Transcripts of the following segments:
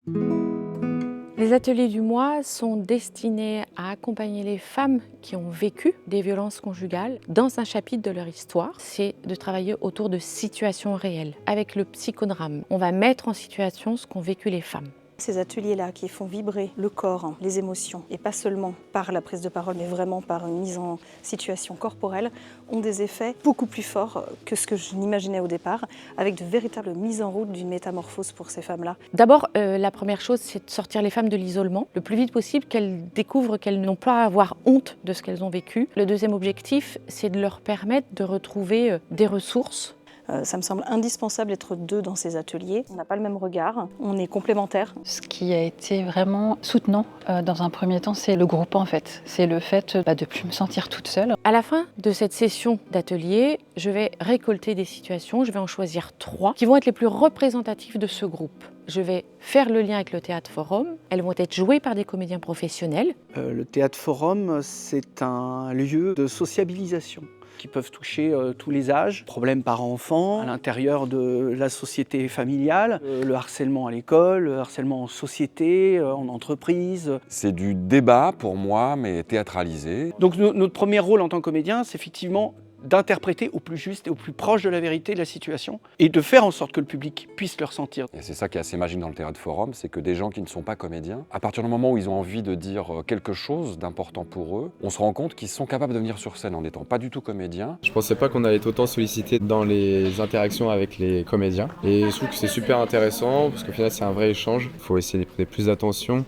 Les ateliers du mois sont destinés à accompagner les femmes qui ont vécu des violences conjugales dans un chapitre de leur histoire. C'est de travailler autour de situations réelles. Avec le psychodrame, on va mettre en situation ce qu'ont vécu les femmes. Ces ateliers-là qui font vibrer le corps, les émotions, et pas seulement par la prise de parole, mais vraiment par une mise en situation corporelle, ont des effets beaucoup plus forts que ce que je n'imaginais au départ, avec de véritables mises en route d'une métamorphose pour ces femmes-là. D'abord, la première chose, c'est de sortir les femmes de l'isolement, le plus vite possible, qu'elles découvrent qu'elles n'ont pas à avoir honte de ce qu'elles ont vécu. Le deuxième objectif, c'est de leur permettre de retrouver des ressources. Ça me semble indispensable d'être deux dans ces ateliers. On n'a pas le même regard, on est complémentaires. Ce qui a été vraiment soutenant dans un premier temps, c'est le groupe en fait. C'est le fait de ne plus me sentir toute seule. À la fin de cette session d'atelier, je vais récolter des situations, je vais en choisir 3 qui vont être les plus représentatives de ce groupe. Je vais faire le lien avec le Théâtre Forum. Elles vont être jouées par des comédiens professionnels. Le Théâtre Forum, c'est un lieu de sociabilisation qui peuvent toucher tous les âges, problèmes parents-enfants, à l'intérieur de la société familiale, le harcèlement à l'école, le harcèlement en société, en entreprise. C'est du débat pour moi, mais théâtralisé. Donc notre premier rôle en tant que comédien, c'est effectivement d'interpréter au plus juste et au plus proche de la vérité de la situation et de faire en sorte que le public puisse le ressentir. Et c'est ça qui est assez magique dans le Théâtre Forum, c'est que des gens qui ne sont pas comédiens, à partir du moment où ils ont envie de dire quelque chose d'important pour eux, on se rend compte qu'ils sont capables de venir sur scène en n'étant pas du tout comédiens. Je pensais pas qu'on allait être autant sollicité dans les interactions avec les comédiens. Et je trouve que c'est super intéressant parce qu'au final c'est un vrai échange. Il faut essayer de prêter plus d'attention.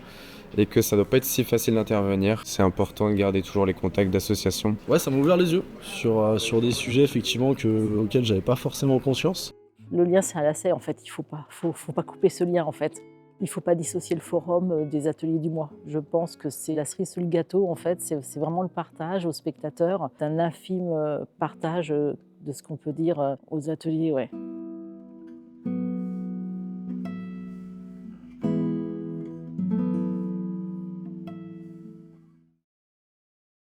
Et que ça doit pas être si facile d'intervenir. C'est important de garder toujours les contacts d'association. Ouais, ça m'a ouvert les yeux sur des sujets effectivement auxquels j'avais pas forcément conscience. Le lien, c'est un lacet en fait, il faut pas couper ce lien en fait. Il faut pas dissocier le forum des ateliers du mois. Je pense que c'est la cerise sur le gâteau en fait, c'est vraiment le partage aux spectateurs, un infime partage de ce qu'on peut dire aux ateliers, ouais.